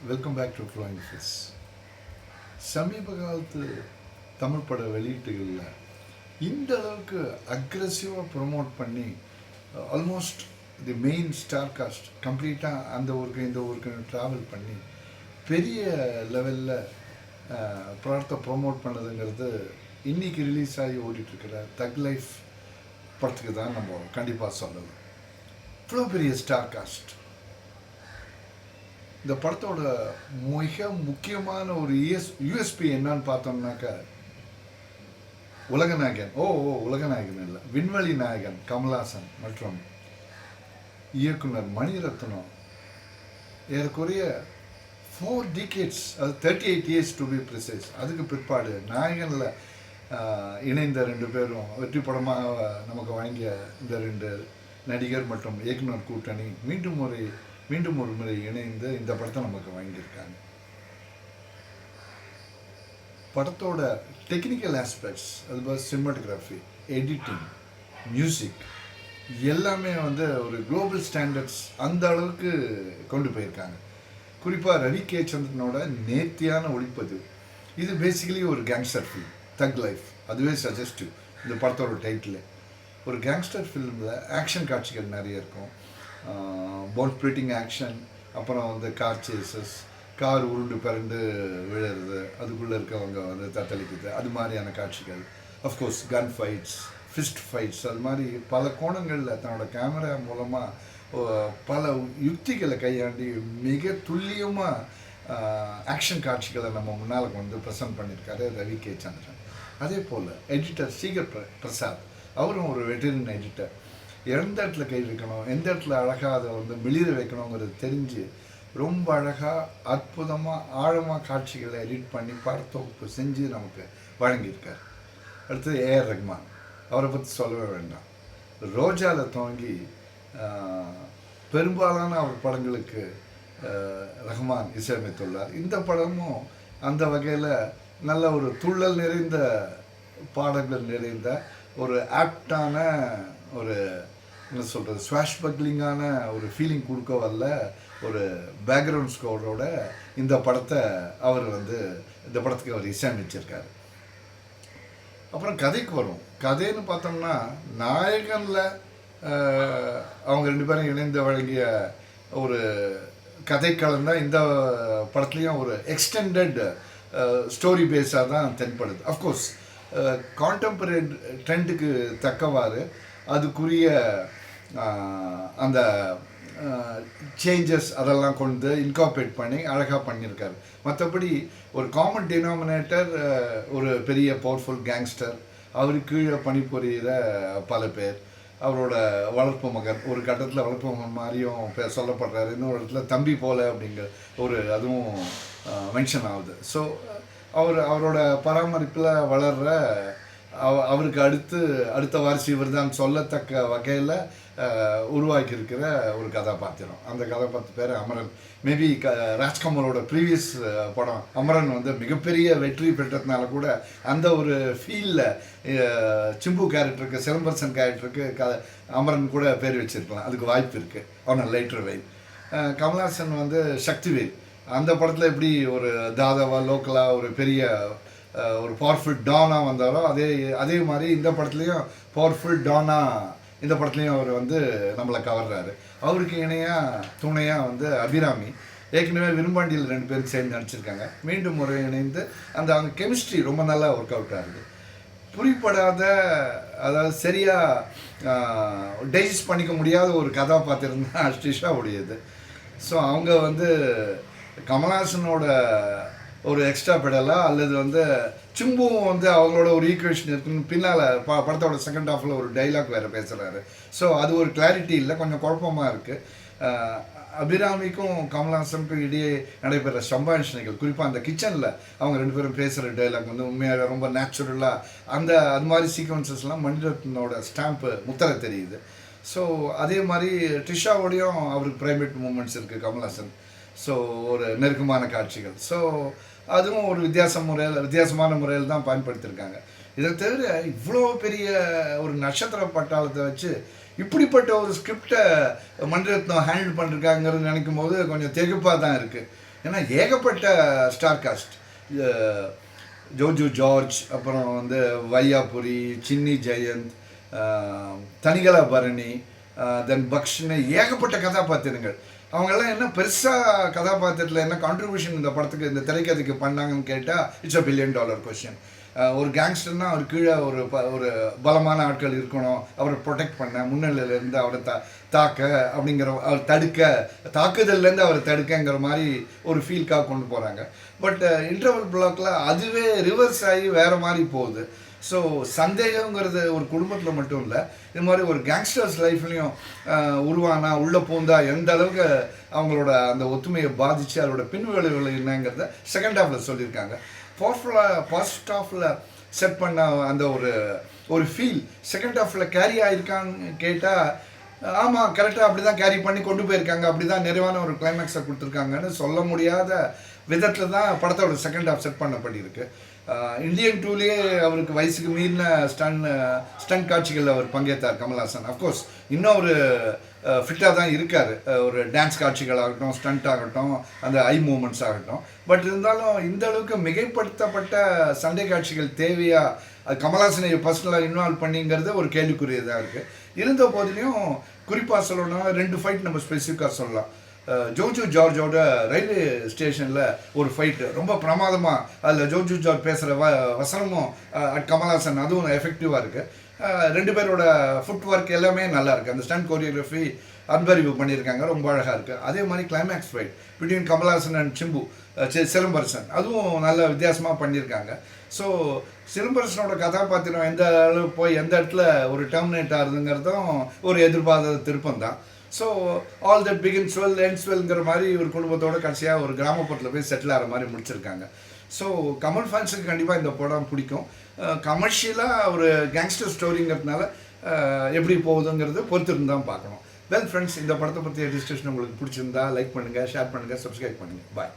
Welcome back to flowing ஃபிஸ். சமீப காலத்து தமிழ் பட வெளியீட்டுகளில் இந்த அளவுக்கு அக்ரெசிவாக ப்ரொமோட் பண்ணி almost the main star cast கம்ப்ளீட்டாக அந்த ஊருக்கு இந்த ஊருக்கு ட்ராவல் பண்ணி பெரிய லெவலில் படத்தை ப்ரொமோட் பண்ணதுங்கிறது இன்றைக்கி ரிலீஸ் ஆகி ஓடிட்டுருக்கிற தக் லைஃப் படத்துக்கு தான் நம்ம கண்டிப்பாக சொல்லலாம். இவ்வளோ பெரிய ஸ்டார் காஸ்ட். இந்த படத்தோட மிக முக்கியமான ஒரு யூஎஸ்பி என்னன்னு பார்த்தோம்னாக்கா, உலகநாயகன் உலகநாயகன் இல்லை, விண்வெளி நாயகன் கமல்ஹாசன் மற்றும் இயக்குனர் மணிரத்னம் ஏறக்குறைய 4 decades, அது 38 years டு பி ப்ரிசைஸ், அதுக்கு பிற்பாடு நாயகனில் இணைந்த 2 பேரும் வெற்றி படமாக நமக்கு வழங்கிய இந்த 2 நடிகர் மற்றும் இயக்குனர் கூட்டணி மீண்டும் ஒரு முறை இணைந்து இந்த படத்தை நமக்கு வாங்கியிருக்காங்க. படத்தோட டெக்னிக்கல் ஆஸ்பெக்ட்ஸ், அதுபோல் சினிமாட்டோகிராஃபி, எடிட்டிங், மியூசிக் எல்லாமே ஒரு குளோபல் ஸ்டாண்டர்ட்ஸ் அந்த அளவுக்கு கொண்டு போயிருக்காங்க. குறிப்பாக ரவி கே சந்திரனோட நேர்த்தியான ஒளிப்பதிவு. இது பேசிக்கலி ஒரு கேங்ஸ்டர் ஃபில்ம், தக் லைஃப். அதுவே சஜஸ்டிவ். இந்த படத்தோட டைட்டில் ஒரு கேங்ஸ்டர் ஃபில்மில் ஆக்ஷன் காட்சிகள் நிறைய இருக்கும். போன் ஸ்பிளிட்டிங் ஆக்ஷன், அப்புறம் கார் சேசஸ், கார் உருண்டு பிறண்டு விழுறது, அதுக்குள்ளே இருக்கவங்க தத்தளிக்குது, அது மாதிரியான காட்சிகள். அஃப்கோர்ஸ் கன் ஃபைட்ஸ், ஃபிஸ்ட் ஃபைட்ஸ், அது மாதிரி பல கோணங்களில் தன்னோட கேமரா மூலமாக பல யுக்திகளை கையாண்டி மிக துல்லியமாக ஆக்ஷன் காட்சிகளை நம்ம முன்னால் ப்ரெசென்ட் பண்ணியிருக்காரு ரவி கே சந்திரன். அதே போல் எடிட்டர் சீகர் பிரசாத், அவரும் ஒரு வெட்டரன் எடிட்டர். எந்த இடத்துல கை வைக்கணும், எந்த இடத்துல அழகாக அதை மிளிர வைக்கணுங்கிறது தெரிஞ்சு ரொம்ப அழகாக அற்புதமாக ஆழமாக காட்சிகளை எடிட் பண்ணி படத்தொகுப்பு செஞ்சு நமக்கு வழங்கியிருக்கார். அடுத்தது ஏஆர் ரஹ்மான், அவரை பற்றி சொல்லவே வேண்டாம். ரோஜாவில் துவங்கி பெரும்பாலான அவர் படங்களுக்கு ரஹ்மான் இசையமைத்துள்ளார். இந்த படமும் அந்த வகையில் நல்ல ஒரு துள்ளல் நிறைந்த பாடல்கள் நிறைந்த ஒரு ஆப்டான ஒரு என்ன சொல்கிறது ஸ்வாஷ் பக்லிங்கான ஒரு ஃபீலிங் கொடுக்க வரல ஒரு பேக்ரவுண்ட் ஸ்கோரோட இந்த படத்தை அவர் இந்த படத்துக்கு அவர் இசையமைச்சிருக்காரு. அப்புறம் கதைக்கு வரும். கதைன்னு பார்த்தோம்னா, நாயகனில் அவங்க 2 பேரும் இணைந்து வழங்கிய ஒரு கதைக்களம் தான் இந்த படத்துலேயும் ஒரு எக்ஸ்டெண்டட் ஸ்டோரி பேஸாக தான் தென்படுது. அஃப்கோர்ஸ் கான்டெம்பரரி ட்ரெண்டுக்கு தக்கவாறு அதுக்குரிய அந்த சேஞ்சஸ் அதெல்லாம் கொண்டு இன்கார்பரேட் பண்ணி அழகாக பண்ணியிருக்காரு. மற்றபடி ஒரு காமன் டினாமினேட்டர், ஒரு பெரிய பவர்ஃபுல் கேங்ஸ்டர், அவருக்கு கீழே பணிபுரிகிற பல பேர், அவரோட வளர்ப்பு மகன், ஒரு கட்டத்தில் வளர்ப்பு மகன் மாதிரியும் சொல்லப்படுறாரு, இன்னொரு இடத்துல தம்பி போல அப்படிங்கிற அதுவும் மென்ஷன் ஆகுது. ஸோ அவரோட பராமரிப்பில் வளர்கிற அவருக்கு அடுத்த வாரிசு இவர் தான் சொல்லத்தக்க வகையில் உருவாக்கியிருக்கிற ஒரு கதாபாத்திரம். அந்த கதாபாத்திர பேர் அமரன். மேபி ராஜ்கமலோட ப்ரீவியஸ் படம் அமரன் மிகப்பெரிய வெற்றி பெற்றதுனால கூட அந்த ஒரு ஃபீல்டில் சிம்பு கேரக்டருக்கு, சிலம்பரசன் கேரக்டருக்கு அமரன் கூட பேர் வச்சிருக்கலாம். அதுக்கு வாய்ப்பு இருக்குது on a lighter vein. Kamal Haasan Sakthivel, அந்த படத்தில் எப்படி ஒரு தாதாவா லோக்கலாக ஒரு பெரிய ஒரு பவர்ஃபுல் டானாக வந்தாரோ அதே மாதிரி இந்த படத்துலேயும் பவர்ஃபுல் டானாக இந்த படத்துலேயும் அவர் நம்மளை கவர்றாரு. அவருக்கு இணையாக துணையாக அபிராமி, ஏற்கனவே விரும்பாண்டியில் 2 பேருக்கு சேர்ந்து நடிச்சிருக்காங்க. மீண்டும் முறை இணைந்து அவங்க கெமிஸ்ட்ரி ரொம்ப நல்லா ஒர்க் அவுட் ஆகுது. புரிப்படாத, அதாவது சரியாக டைஜஸ்ட் பண்ணிக்க முடியாத ஒரு கதாபாத்திரம் தான் ட்ரிஷா உடையது. ஸோ அவங்க கமல்ஹாசனோட ஒரு எக்ஸ்ட்ரா பெடலாக அல்லது சிம்புவும் அவங்களோட ஒரு ஈக்குவேஷன் இருக்குன்னு பின்னால் படத்தோட செகண்ட் ஹாஃபில் ஒரு டைலாக் வேறு பேசுகிறாரு. ஸோ அது ஒரு கிளாரிட்டி இல்லை, கொஞ்சம் குழப்பமாக இருக்குது. அபிராமிக்கும் கமல்ஹாசனுக்கும் இடையே நடைபெற சம்பாஷணைகள், குறிப்பாக அந்த கிச்சனில் அவங்க 2 பேரும் பேசுகிற டைலாக் உண்மையாக ரொம்ப நேச்சுரலாக அது மாதிரி சீக்வன்சஸ்லாம் மணிரத்னோட ஸ்டாம்ப்பு முத்திரை தெரியுது. ஸோ அதே மாதிரி ட்ரிஷாவோடையும் அவருக்கு ப்ரைவேட் மூமெண்ட்ஸ் இருக்குது கமல்ஹாசன். ஸோ ஒரு நெருக்கமான காட்சிகள். ஸோ அதுவும் ஒரு வித்தியாசமான முறையில் தான் பயன்படுத்தியிருக்காங்க. இதை தவிர இவ்வளோ பெரிய ஒரு நட்சத்திர பட்டாளத்தை வச்சு இப்படிப்பட்ட ஒரு ஸ்கிரிப்டை மணிரத்னம் ஹேண்டில் பண்ணிருக்காங்கிறது நினைக்கும் போது கொஞ்சம் திகைப்பாக தான் இருக்குது. ஏன்னா ஏகப்பட்ட ஸ்டார் காஸ்ட், ஜோஜு ஜார்ஜ், அப்புறம் வந்து வையாபுரி, சின்னி ஜெயந்த், தனிகலா பரணி, தென் பக்ஷ்னு ஏகப்பட்ட கதாபாத்திரங்கள். அவங்கெல்லாம் என்ன பெருசாக கதாபாத்திரத்தில் என்ன கான்ட்ரிபியூஷன் இந்த படத்துக்கு இந்த திரைக்கதைக்கு பண்ணாங்கன்னு கேட்டால் இட்ஸ் $1 பில்லியன் கொஸ்டின். ஒரு கேங்ஸ்டர்னா அவர் கீழே ஒரு பலமான ஆட்கள் இருக்கணும், அவரை ப்ரொடெக்ட் பண்ண, முன்னிலையிலேருந்து அவரை தாக்க அப்படிங்கிற, அவர் தடுக்க, தாக்குதல்லேருந்து அவரை தடுக்கங்கிற மாதிரி ஒரு ஃபீல்காக கொண்டு போகிறாங்க. பட் இன்டர்வல் பிளாக்ல அதுவே ரிவர்ஸ் ஆகி வேறு மாதிரி போகுது. ஸோ சந்தேகங்கிறது ஒரு குடும்பத்தில் மட்டும் இல்லை, இது மாதிரி ஒரு கேங்ஸ்டர்ஸ் லைஃப்லையும் உருவானா, உள்ளே பூந்தா எந்த அளவுக்கு அவங்களோட அந்த ஒத்துமையை பாதித்து அதோட பின்விளைவுகள் என்னங்கிறத செகண்ட் ஹாஃபில் சொல்லியிருக்காங்க. ஃபர்ஸ்ட் ஹாஃபில் செட் பண்ண அந்த ஒரு ஃபீல் செகண்ட் ஹாஃபில் கேரி ஆகிருக்கான்னு கேட்டால் ஆமாம், கரெக்டாக அப்படி தான் கேரி பண்ணி கொண்டு போயிருக்காங்க, அப்படி தான் நிறைவான ஒரு கிளைமேக்ஸை கொடுத்துருக்காங்கன்னு சொல்ல முடியாத விதத்தில் தான் படத்தோட செகண்ட் ஹாஃப் செட் பண்ணப்பட்டிருக்கு. இந்தியன் டூலேயே அவருக்கு வயசுக்கு மீறின ஸ்டன் காட்சிகளில் அவர் பங்கேற்றார் கமல்ஹாசன். அஃப்கோர்ஸ் இன்னும் ஒரு ஃபிட்டாக தான் இருக்கார், ஒரு டான்ஸ் காட்சிகள் ஆகட்டும், ஸ்டண்ட் ஆகட்டும், அந்த ஐ மூமெண்ட்ஸ் ஆகட்டும். பட் இருந்தாலும் இந்த அளவுக்கு மிகைப்படுத்தப்பட்ட சண்டை காட்சிகள் தேவையா, அது கமல்ஹாசனை பர்சனலாக இன்வால்வ் பண்ணிங்கிறது ஒரு கேள்விக்குரியதாக இருக்குது. இருந்த போதிலையும் குறிப்பாக சொல்லணும்னா 2 ஃபைட் நம்ம ஸ்பெசிஃபிக்காக சொல்லலாம். ஜோஜு ஜார்ஜோட ரயில்வே ஸ்டேஷனில் ஒரு ஃபைட்டு ரொம்ப பிரமாதமாக, அதில் ஜோஜு ஜார்ஜ் பேசுகிற வசனமும் கமல்ஹாசன் அதுவும் எஃபெக்டிவாக இருக்குது. 2 பேரோட ஃபுட் ஒர்க் எல்லாமே நல்லா இருக்குது. அந்த ஸ்டண்ட் கோரியோகிராஃபி அன்பறிவு பண்ணியிருக்காங்க, ரொம்ப அழகாக இருக்குது. அதே மாதிரி climax fight between Kamal Haasan and Simbu, Silambarasan, அதுவும் நல்ல வித்தியாசமாக பண்ணியிருக்காங்க. ஸோ சிலம்பரசனோட கதாபாத்திரம் எந்த அளவு போய் எந்த இடத்துல ஒரு டெர்மினேட் ஆகுதுங்கிறதும் ஒரு எதிர்பார்த்த திருப்பம் தான். So all that begins well ends வெல்ங்கிற மாதிரி ஒரு குடும்பத்தோட கடைசியாக ஒரு கிராமப்புறத்தில் போய் செட்டில் ஆகிற மாதிரி முடிச்சிருக்காங்க. ஸோ கமல் ஃபேன்ஸுக்கு கண்டிப்பாக இந்த படம் பிடிக்கும். கமர்ஷியலாக ஒரு கேங்ஸ்டர் ஸ்டோரிங்கிறதுனால எப்படி போகுதுங்கிறது பொறுத்திருந்து தான் பார்க்கணும். வெல் ஃப்ரெண்ட்ஸ், இந்த படத்தை பற்றிய டிஸ்கஷன் உங்களுக்கு பிடிச்சிருந்தா லைக் பண்ணுங்கள், ஷேர் பண்ணுங்கள், சப்ஸ்கிரைப் பண்ணுங்கள். பாய்.